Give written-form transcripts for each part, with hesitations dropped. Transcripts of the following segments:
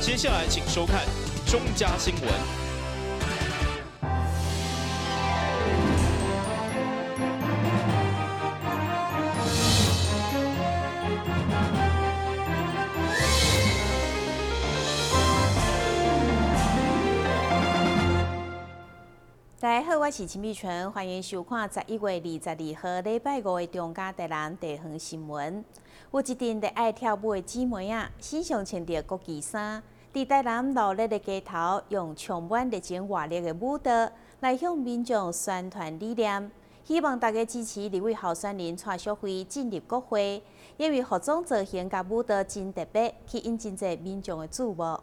接下来请收看中嘉新闻。大家好，我是陈美纯，欢迎收看11月22号礼拜5的中嘉台南地方新闻。有一群热爱跳舞的姊妹啊，身上穿着国旗衫，伫台南热闹的街头，用充满热情活力的舞蹈来向民众宣传理念，希望大家支持2位候选人蔡淑惠进入国会，因为服装造型甲舞蹈真特别，吸引真侪民众的注目。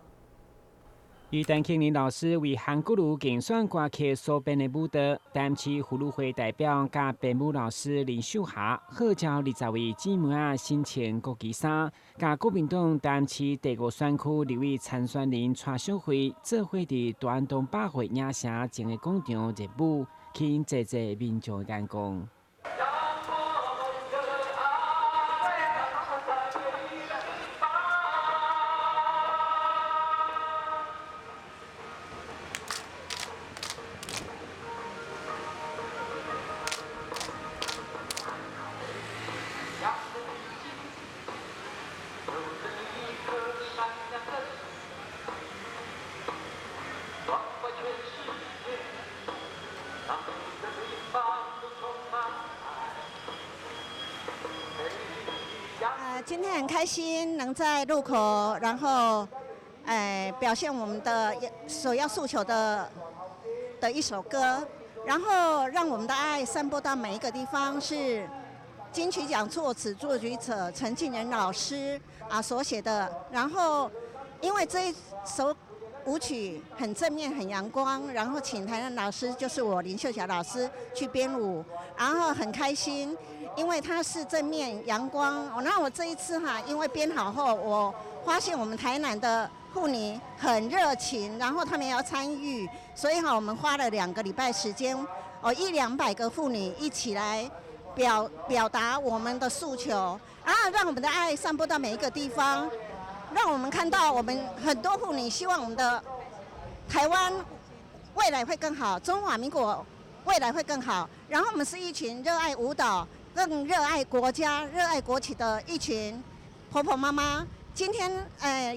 由陈庆林老师为韩国瑜竞选歌曲所编的舞蹈，担市妇女会代表甲编舞老师林秀霞号召20位姊妹啊身穿国旗衫，甲国民党担市第5选区2位参选人蔡淑惠做伙伫大安东百货影城前的广场热舞，吸引侪侪民众的眼光。今天很开心能在路口，然后，表现我们的首要诉求的一首歌，然后让我们的爱散播到每一个地方。是金曲奖作词作曲者陈庆仁老师所写的。然后，因为这一首舞曲很正面、很阳光，然后请台南老师就是我林秀霞老师去编舞，然后很开心。因为它是正面阳光，然后我这一次因为编好后，我发现我们台南的妇女很热情，然后她们也要参与，所以我们花了2个礼拜时间，100-200个妇女一起来表达我们的诉求，然后让我们的爱散播到每一个地方，让我们看到我们很多妇女希望我们的台湾未来会更好，中华民国未来会更好。然后我们是一群热爱舞蹈、更热爱国家、热爱国旗的一群婆婆妈妈。今天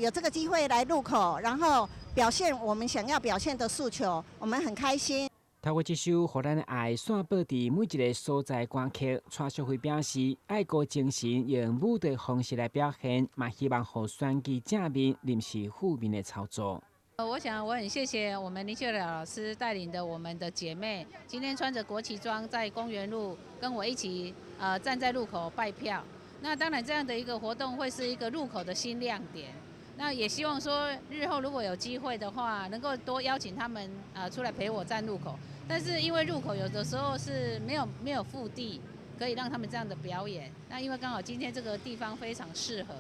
有这个机会来路口，然后表现我们想要表现的诉求，我们很开心。透过这首《予咱的爱》散播伫每一个所在歌曲，蔡淑惠表示，爱国精神用舞的方式来表现，嘛希望互选举正面，临时负面的操作。我想我很谢谢我们林秀霞老师带领的我们的姐妹，今天穿着国旗装在公园路跟我一起站在路口拜票。那当然这样的一个活动会是一个路口的新亮点。那也希望说日后如果有机会的话，能够多邀请他们出来陪我站路口。但是因为路口有的时候是没有腹地可以让他们这样的表演。那因为刚好今天这个地方非常适合。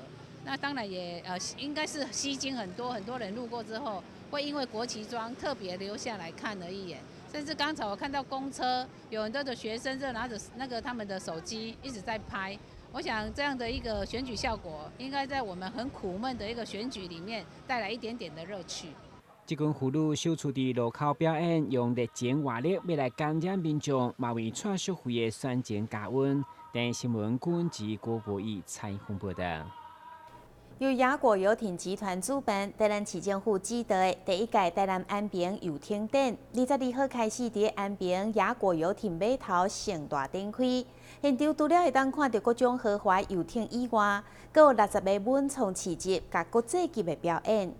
那当然也应该是吸睛很多人路过之后，会因为国旗装特别留下来看了一眼。甚至刚才我看到公车有很多的学生就拿着他们的手机一直在拍。我想这样的一个选举效果，应该在我们很苦闷的一个选举里面带来一点点的乐趣。这群妇女首次伫路口表演，用热情活力要来感染民众，嘛为蔡淑惠的选情加温。电新闻顾问及郭博义采访报道。由雅果游艇集团主办，台南市政府指导的第1届台南安平游艇展，22号开始伫安平雅果游艇码头盛大展开。现场除了会当看到各种豪华游艇以外，阁有60个文创市集、甲国际级的表演。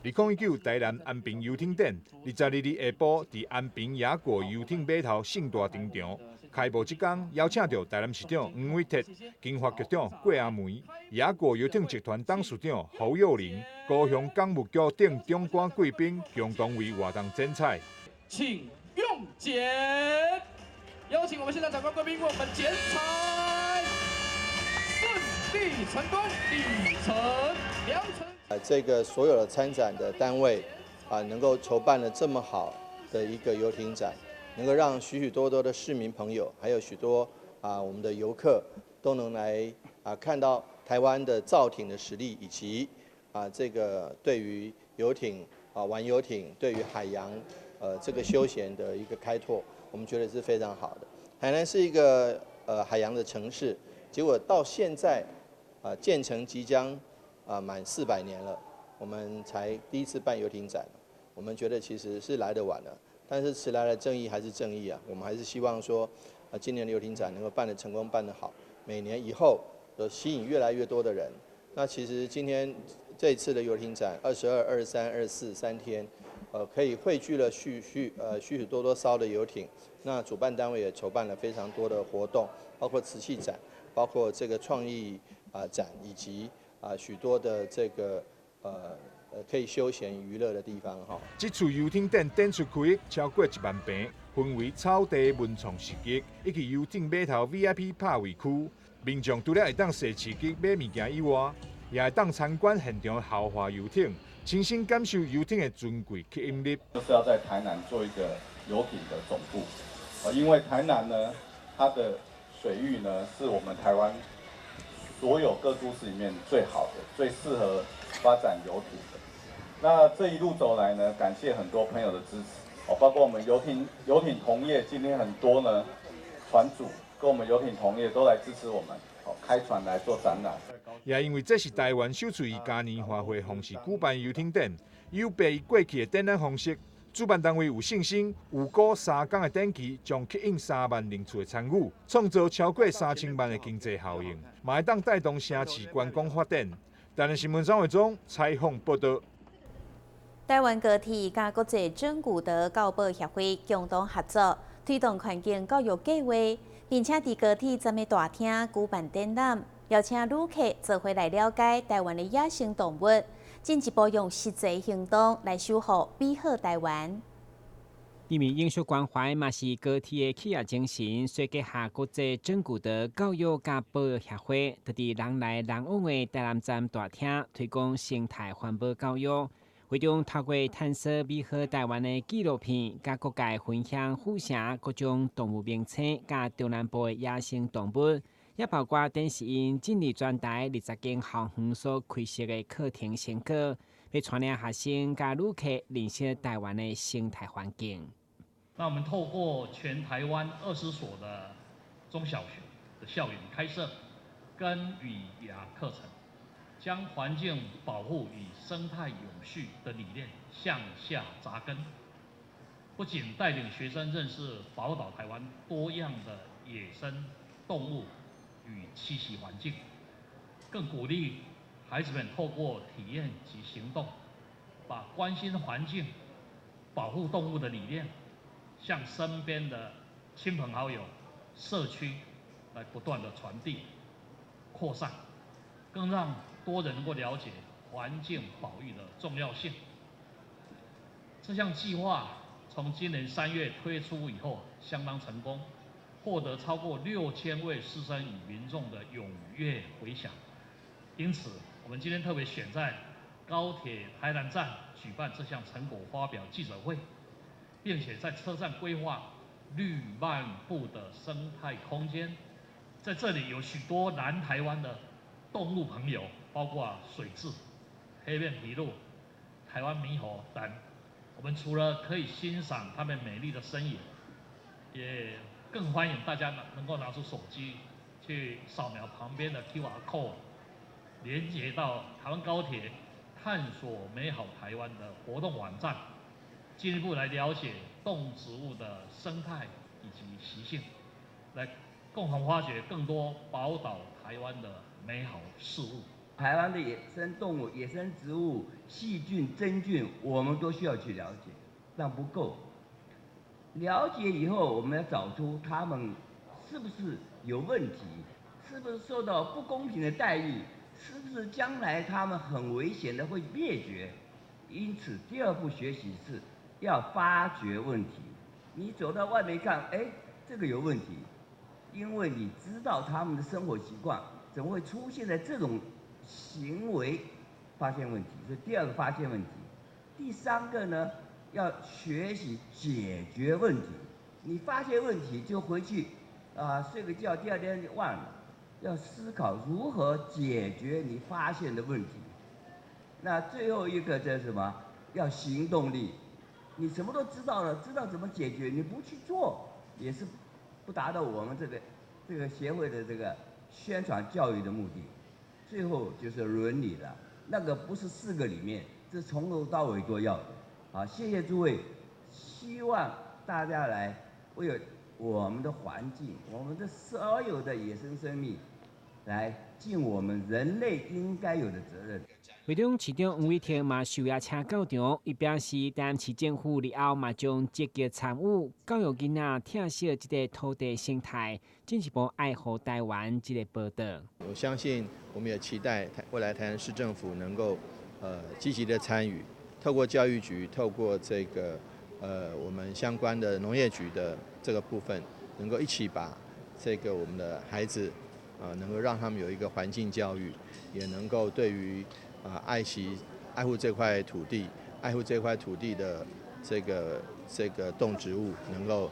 2019台南安平游艇展，22日下晡伫安平雅果游艇码头盛大登场。开幕即天，邀请到台南市长黄伟哲、金发局长郭阿梅、雅果游艇集团董事长侯幼玲、高雄港务局等中官贵宾共同为活动剪彩。请用剪，邀请我们现场长官贵宾为我们剪彩，顺利成功，里程良辰。这个所有的参展的单位能够筹办了这么好的一个游艇展。能够让许许多多的市民朋友，还有许多我们的游客都能来看到台湾的造艇的实力，以及这个对于游艇玩游艇，对于海洋这个休闲的一个开拓，我们觉得是非常好的。海南是一个海洋的城市，结果到现在建成即将满400年了，我们才第一次办游艇展，我们觉得其实是来得晚了，但是迟来的正义还是正义啊，我们还是希望说今年的游艇展能够办得成功，办得好，每年以后吸引越来越多的人。那其实今天这一次的游艇展22、23、24 3天，可以汇聚了许许多多艘的游艇。那主办单位也筹办了非常多的活动，包括瓷器展，包括这个创意展，以及许多的这个可以休闲娱乐的地方哈。这次游艇展展出区域超过1万平，分为草地文创市集以及游艇码头 VIP 拍位区。民众除了会当坐市集买物件以外，也会当参观现场豪华游艇，亲身感受游艇的尊贵吸引力。就是要在台南做一个游艇的总部，因为台南呢，它的水域呢是我们台湾所有各都市里面最好的、最适合发展游艇的。那这一路走来呢，感谢很多朋友的支持，包括我们游艇同业，今天很多呢船主跟我们游艇同业都来支持我们，开船来做展览。也因为这是台湾首次以嘉年华会方式举办游艇展，有别于过去的展览方式，主办单位有信心，有过3天的展期，将吸引3万人次的参与，创造超过3000万的经济效应，嘛会当带动城市观光发展。台南新闻张伟忠采访报道。台湾高铁甲国际珍古德教保协会共同合作，推动环境教育计划，并且伫高铁站的大厅举办展览，邀请旅客做回来了解台湾的野生动物，进一步用实际行动来守护美好台湾。因为艺术关怀嘛是高铁的企业精神，所以结合国际珍古德教育甲保育协会，就伫人来人往的台南站大厅推广生态环保教育。会中透过探索美好台湾的纪录片，甲各界分享互相各种动物名称，甲中南部的野生动物，也包括电视因政治专台20间校园所开设的课程成果，要传领学生甲旅客认识台湾的生态环境。那我们透过全台湾20所的中小学的校园开设根与芽课程，将环境保护与生态永续的理念向下扎根，不仅带领学生认识宝岛台湾多样的野生动物与栖息环境，更鼓励孩子们透过体验及行动，把关心环境、保护动物的理念向身边的亲朋好友、社区来不断的传递、扩散，更让多人能够了解环境保育的重要性。这项计划从今年3月推出以后，相当成功，获得超过6000位师生与民众的踊跃回响。因此，我们今天特别选在高铁台南站举办这项成果发表记者会，并且在车站规划绿漫步的生态空间。在这里有许多南台湾的动物朋友，包括水蛭、黑面琵鹭、台湾猕猴等。我们除了可以欣赏它们美丽的身影，也更欢迎大家能够拿出手机去扫描旁边的 QR code， 连接到台湾高铁探索美好台湾的活动网站，进一步来了解动植物的生态以及习性，来共同发掘更多宝岛台湾的美好事物。台湾的野生动物、野生植物、细菌、真菌，我们都需要去了解，但不够。了解以后，我们要找出它们是不是有问题，是不是受到不公平的待遇，是不是将来它们很危险的会灭绝。因此，第二步学习是要发掘问题。你走到外面看，哎，这个有问题，因为你知道他们的生活习惯，怎么会出现在这种行为，发现问题，这是第二个发现问题。第三个呢，要学习解决问题。你发现问题就回去睡个觉，第二天就忘了。要思考如何解决你发现的问题。那最后一个叫什么？要行动力。你什么都知道了，知道怎么解决，你不去做，也是不达到我们这个协会的这个宣传教育的目的。最后就是伦理了，那个不是4个里面，这从头到尾都要的。好，谢谢诸位，希望大家来为我们的环境，我们的所有的野生生命，来尽我们人类应该有的责任。会中市长黄伟霆嘛受邀请到场，伊表示，台南市政府以后嘛将积极参与教育囡仔疼惜这个土地生态，进一步爱护台湾这个宝岛。我相信，我们也期待未来台南市政府能够积极的参与，透过教育局，透过这个我们相关的农业局的这个部分，能够一起把这个我们的孩子能够让他们有一个环境教育，也能够对于爱护这块土地，爱护这块土地的这个动植物，能够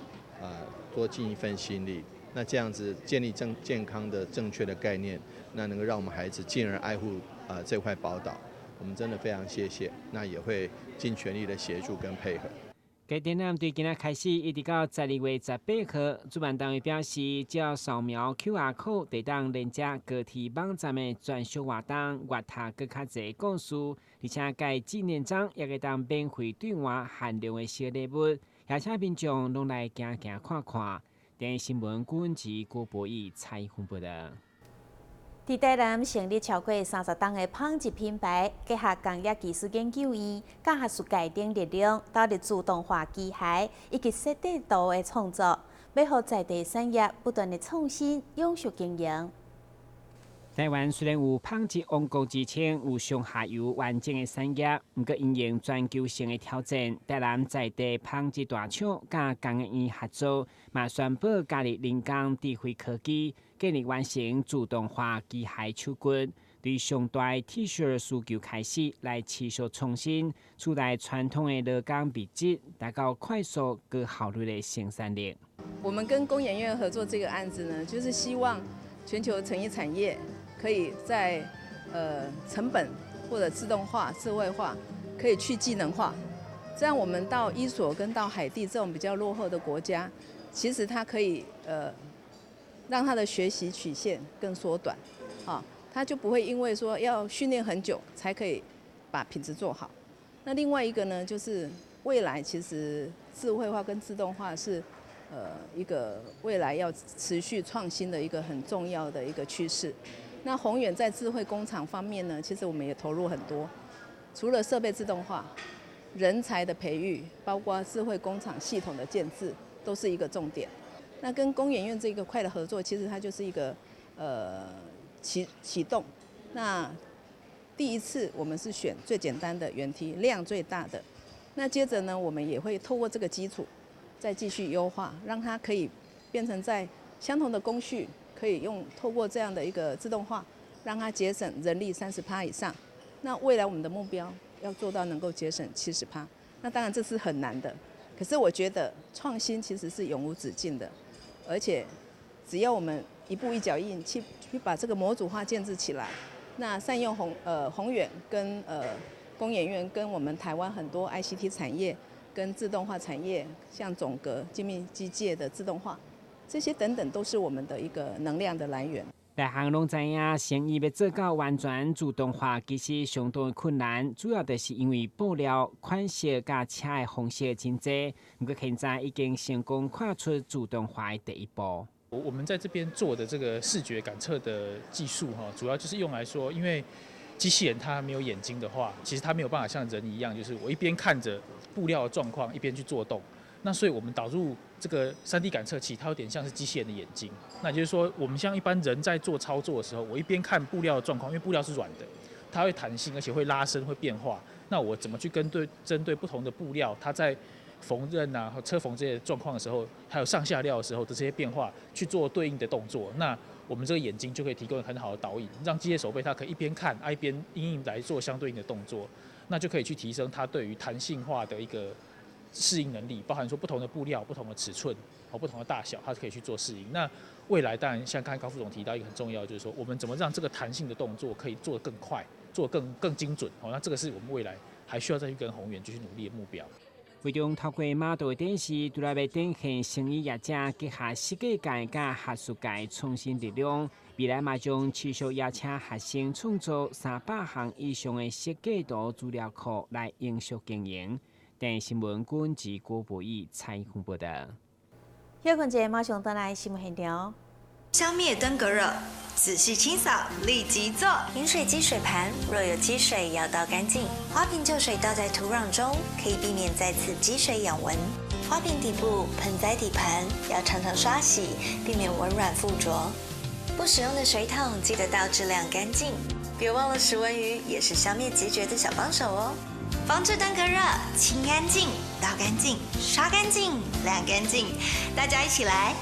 多尽一份心力。那这样子建立健康的正确的概念，那能够让我们孩子进而爱护这块宝岛。我们真的非常谢谢，那也会尽全力的协助跟配合。该展览对今仔开始一直到12月18号，主办单位表示，只要扫描 QR code， 就当连接高铁网站的专属活动，阅读更较侪故事，而且该纪念章也会当免费兑换限量的小礼物，邀请民众拢来行行看看。电视新闻顾问及郭博义采访报道。伫台南成立超过30档的纺织品牌，结合工业技术研究院、甲学术界等力量，导入自动化机械以及设计图的创作，要让在地产业不断的创新、永续经营。台湾虽然有纺织王国之称，有上下游完整的产业，不过因应全球性的挑战，台南在地纺织大厂甲工业院合作，嘛宣布加入人工智慧科技，建立完成自动化机械手棍，对上大 T 恤需求开始来持续创新，取代传统的劳工笔质，达到快速高效率的生产力。我们跟工研院合作这个案子呢，就是希望全球成衣产业可以在成本或者自动化、智慧化，可以去技能化。这样我们到伊索跟到海地这种比较落后的国家，其实它可以让它的学习曲线更缩短，啊，它就不会因为说要训练很久才可以把品质做好。那另外一个呢，就是未来其实智慧化跟自动化是一个未来要持续创新的一个很重要的一个趋势。那宏远在智慧工厂方面呢，其实我们也投入很多，除了设备自动化、人才的培育，包括智慧工厂系统的建制，都是一个重点。那跟工研院这个块的合作，其实它就是一个启动。那第一次我们是选最简单的原梯，量最大的。那接着呢，我们也会透过这个基础，再继续优化，让它可以变成在相同的工序，可以透过这样的一个自动化，让它节省人力30%以上。那未来我们的目标要做到能够节省70%。那当然这是很难的，可是我觉得创新其实是永无止境的，而且只要我们一步一脚印去把这个模组化建制起来，那善用宏远跟工研院跟我们台湾很多 ICT 产业跟自动化产业，像总格、精密机械的自动化，这些等等都是我们的一个能量的来源。大家拢知影，生意要做到完全自动化，其实相当困难，主要就是因为布料、款式甲车的方式真多。不过现在已经成功跨出自动化的第一步。我们在这边做的这个视觉感测的技术，主要就是用来说，因为机器人它没有眼睛的话，其实它没有办法像人一样，就是我一边看着布料的状况，一边去做动。那所以我们导入这个3D 感测器，它有点像是机器人的眼睛。那就是说，我们像一般人在做操作的时候，我一边看布料的状况，因为布料是软的，它会弹性，而且会拉伸、会变化。那我怎么去针对不同的布料，它在缝纫啊、车缝这些状况的时候，还有上下料的时候的这些变化，去做对应的动作。那我们这个眼睛就可以提供很好的导引，让机械手背它可以一边看，一边因应来做相对应的动作，那就可以去提升它对于弹性化的一个适应能力，包含说不同的布料、不同的尺寸和不同的大小，它可以去做适应。那未来当然像刚才高副总提到一个很重要，就是说我们怎么让这个弹性的动作可以做得更快，做更精准。那这个是我们未来还需要再去跟宏源继续努力的目标。会中透过马道展示，除了要展现生意业者结合设计界甲学术界创新力量，未来嘛将持续邀请学生创作300项以上的设计图资料库来营属经营。电新闻君及郭博义采访报道。休困者马上转来新闻现场。消灭登革热，仔细清扫，立即做。饮水机水盘若有积水，要倒干净。花瓶旧水倒在土壤中，可以避免再次积水养蚊。花瓶底部、盆栽底盘要常常刷洗，避免蚊卵附着。不使用的水桶记得倒质量干净。别忘了食蚊鱼也是消灭孑孓的小帮手哦。防治登革热，清干净、倒干净、刷干净、晾干净，大家一起来。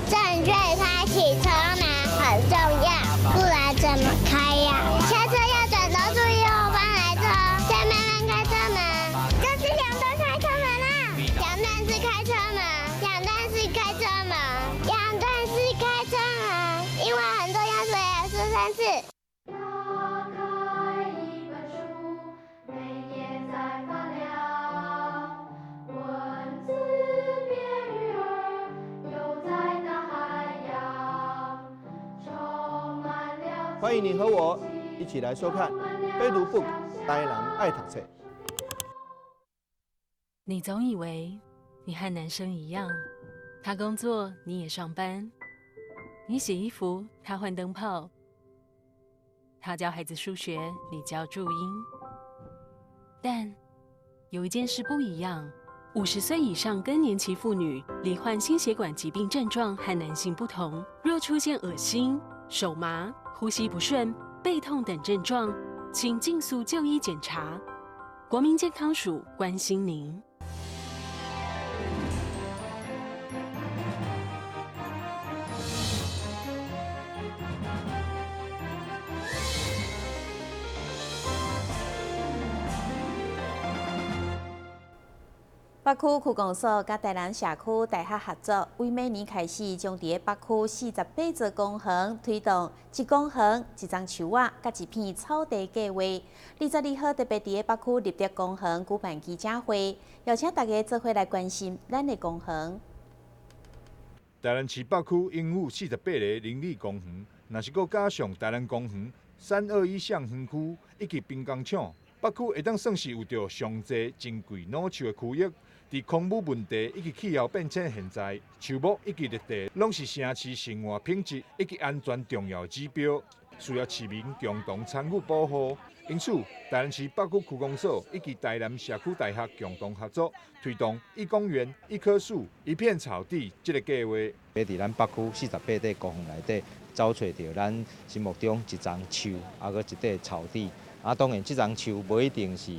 正确开启车门很重要，不然怎么开呀？下车要转头注意后方来车，再慢慢开车门。这是两段开车门啦，两段式开车门，两段式开车门，两段式开车门，因为很重要，所以说3次。欢迎你和我一起来收看《飞读 Book》台人爱读册。你总以为你和男生一样，他工作你也上班，你洗衣服他换灯泡，他教孩子数学你教注音。但有一件事不一样，50岁以上更年期妇女罹患心血管疾病症状和男性不同，若出现恶心、手麻、呼吸不顺、背痛等症状，请尽速就医检查。国民健康署关心您。北区区公所甲台南社区大学合作，为明年开始，将伫北区48座公园推动1公园1张树仔，甲1片草地计划。22号特别伫北区立德公园举办记者会，邀请大家做伙来关心咱的公园。台南市北区拥有48个邻里公园，若是搁加上台南公园、321巷园区以及滨工厂，北区会当算是有着上侪珍贵老树的区域。伫空污问题以及气候变迁现在，树木以及绿地拢是城市生活品质以及安全重要指标，需要市民共同参与保护。因此，台南市北区区公所以及台南社区大学共同合作，推动1公园1棵树1片草地这个计划。要伫咱北区48块公园内底找找到咱心目中1丛树，搁1块草地。当然，这丛树不一定是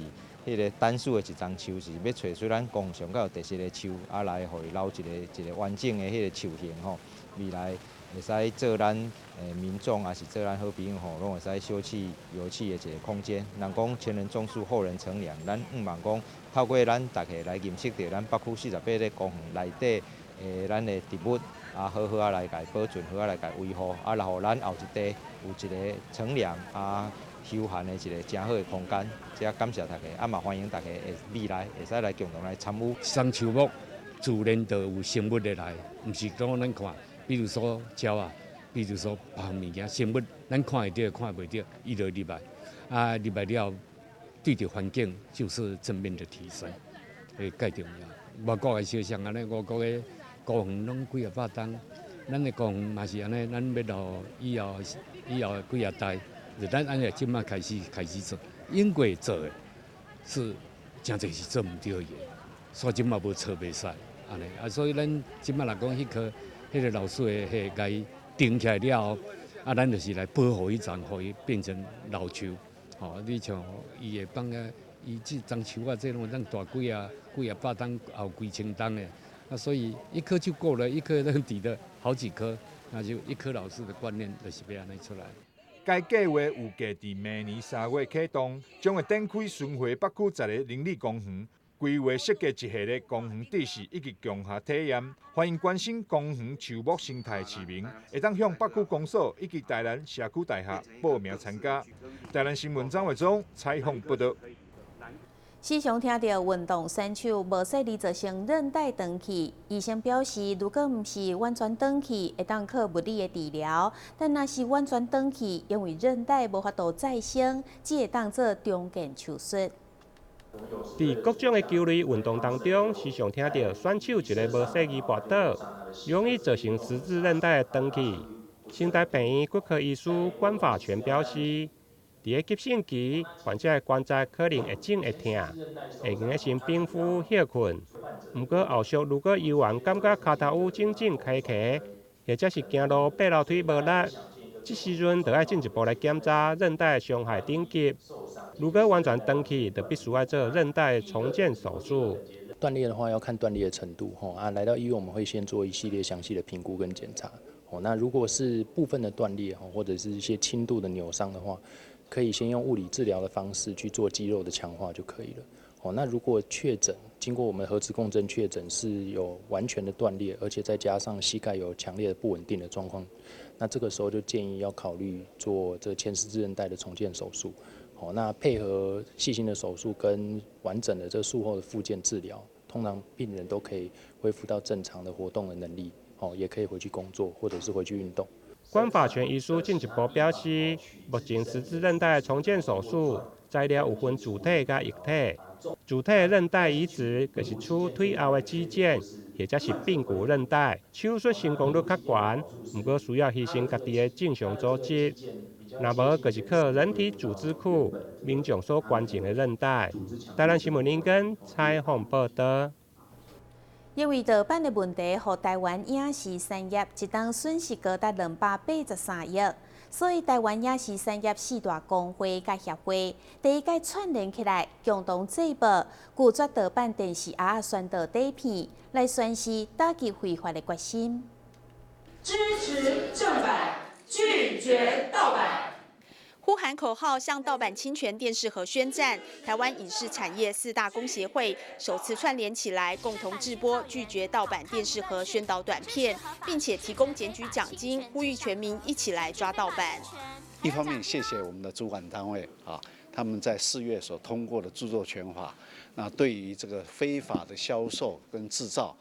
迄个单数的1丛树，是要找出咱公上较有特色的树，来互伊留一个完整的迄个树形吼。未来会使做咱民众，也是做咱好朋友吼，拢会使休憩游憩的一个空间。人讲前人种树，后人乘凉，咱望讲透过咱大家来认识到咱北区48个公园内底咱的植物，好好来甲保存，好来甲维护，来互咱后一代有一个乘凉休闲的一个真好的空间，这感谢大家，嘛欢迎大家会未来会使来共同来参与。松树木自然就有生物的来，毋是讲咱看，比如说鸟啊，比如说别项物件生物，咱看会到看袂到，伊就入来，入来了，对着环境就是正面的提升，会介重要。外国的小像安尼，外国的公园拢几百栋，咱的公园嘛是安尼，咱要到以后几代。就咱安尼即马开始做，英国做的是真侪是做毋对的，所以即马无错袂使安尼。所以咱即马来讲，迄个老树的迄个该定起来了后，咱就是来保护伊丛，互伊变成老树。你像伊会放伊即丛树啊，这拢咱大几啊百吨，后几千吨的。所以1棵就够了，1棵咱抵的好几棵，那就1棵老树的观念就是要安尼出来。该计划预计伫明年3月启动，将会展开巡回北区10个邻里公园。规划设计一系列公园知识以及共学体验，欢迎关心公园树木生态市民，会当向北区公所以及台南社区大学报名参加。台南新闻张伟忠采访报道。时常听到运动选手无适力造成韧带断去，医生表示，如果毋是完全断去，会当靠物理的治疗；但若是完全断去，因为韧带无法度再生，只会当做中健手术。在各种的球类运动当中，时常听到选手一个无适宜滑倒，容易造成十字韧带的断去。新台病院骨科医师管法全表示，在急性期，患者的关节可能会肿会痛，会用得先冰敷歇困。不过后续如果游玩感觉脚头有肿肿开开，或者是行路爬楼梯无力，这时阵就要进一步来检查韧带伤害等级。如果完全断去，就必须要做韧带重建手术。断裂的话要看断裂的程度来到医院我们会先做一系列详细的评估跟检查那如果是部分的断裂或者是一些轻度的扭伤的话，可以先用物理治疗的方式去做肌肉的强化就可以了那如果确诊经过我们核磁共振确诊是有完全的断裂，而且再加上膝盖有强烈的不稳定的状况，那这个时候就建议要考虑做这前十字韧带的重建手术。那配合细心的手术跟完整的这术后的复健治疗，通常病人都可以恢复到正常的活动的能力，也可以回去工作或者是回去运动。管法全医师进一步表示，目前十字韧带重建手术材料有分主体甲液体。主体韧带移植就是取腿后的肌腱，或者是髌骨韧带，手术成功率较悬，不过需要牺牲家己的正常组织。若无，就是靠人体组织库民众所关注的韧带。台南新闻林根采访报道。因为盗版的问题，互台湾影视产业一档损失高达283亿，所以台湾影视产业四大工会甲协会第一届串联起来，共同制作拒绝盗版电视盒宣导底片，来宣示打击非法的决心。支持正版，拒绝盗版。呼喊口号向盗版侵权电视盒宣战，台湾影视产业四大公协会首次串联起来，共同制播拒绝盗版电视盒宣导短片，并且提供检举奖金，呼吁全民一起来抓盗版。一方面，谢谢我们的主管单位他们在4月所通过的著作权法，那对于这个非法的销售跟制造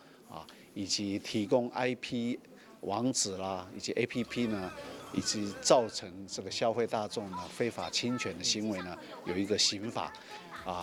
以及提供 IP 网址啦，以及 APP 呢。以及造成这个消费大众呢非法侵权的行为呢，有一个刑法，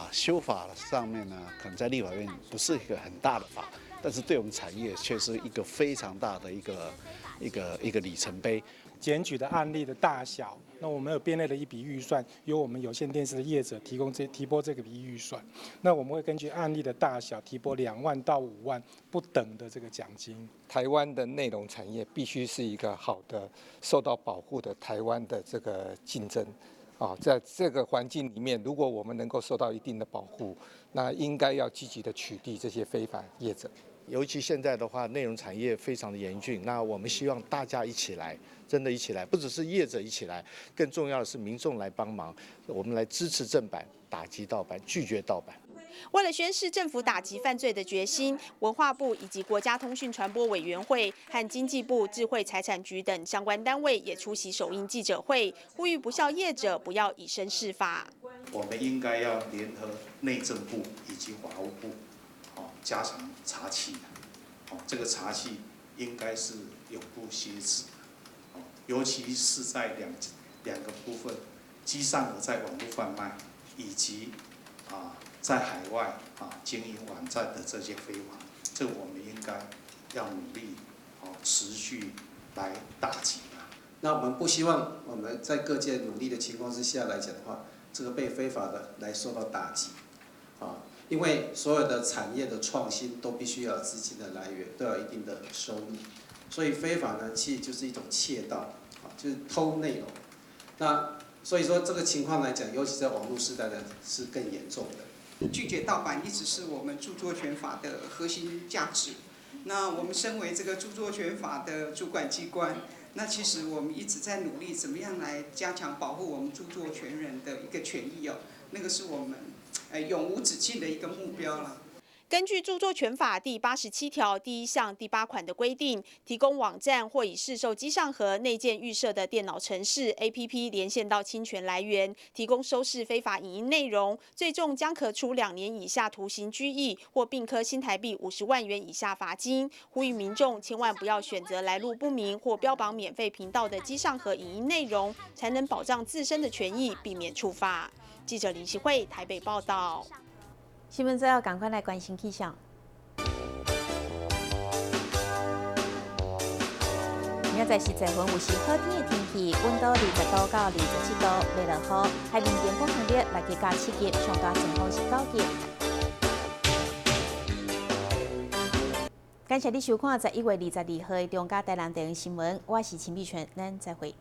修法上面呢，可能在立法院不是一个很大的法，但是对我们产业却是一个非常大的一个里程碑。检举的案例的大小，那我们有编列了一笔预算，由我们有线电视的业者提拨这个笔预算。那我们会根据案例的大小提拨2万到5万不等的这个奖金。台湾的内容产业必须是一个好的、受到保护的台湾的这个竞争。在这个环境里面，如果我们能够受到一定的保护，那应该要积极的取缔这些非法业者。尤其现在的话，内容产业非常的严峻，那我们希望大家一起来，真的一起来，不只是业者一起来，更重要的是民众来帮忙，我们来支持正版，打击盗版，拒绝盗版。为了宣示政府打击犯罪的决心，文化部以及国家通讯传播委员会和经济部智慧财产局等相关单位也出席首映记者会，呼吁不肖业者不要以身试法。我们应该要联合内政部以及法务部，加强查缉。这个查缉应该是永不歇止，尤其是在两个部分，机上的在网络贩卖以及在海外经营网站的这些非法，这个我们应该要努力持续来打击。那我们不希望我们在各界努力的情况之下来讲的话，这个被非法的来受到打击，因为所有的产业的创新都必须要有资金的来源，都要有一定的收益，所以非法呢其实就是一种窃盗，就是偷内容。那所以说这个情况来讲，尤其在网络时代呢是更严重的。拒绝盗版一直是我们著作权法的核心价值。那我们身为这个著作权法的主管机关，那其实我们一直在努力，怎么样来加强保护我们著作权人的一个权益哦，那个是我们永无止境的一个目标了。根据著作权法第87条第1项第8款的规定，提供网站或以市售机上盒内建预设的电脑程式 APP 连线到侵权来源，提供收视非法影音内容，最重将可处2年以下徒刑拘役，或并科新台币50万元以下罚金。呼吁民众千万不要选择来路不明或标榜免费频道的机上盒影音内容，才能保障自身的权益，避免处罚。记者林希慧台北报道。新闻之后，赶快来关心气象。明仔载是10分，有时好天的天气，温度20度到27度，袂落雨。海面电风强烈，6级到7级，上大阵风是9级。感谢你收看11月22号的中嘉台南地方新闻，我是陈碧泉，咱再会。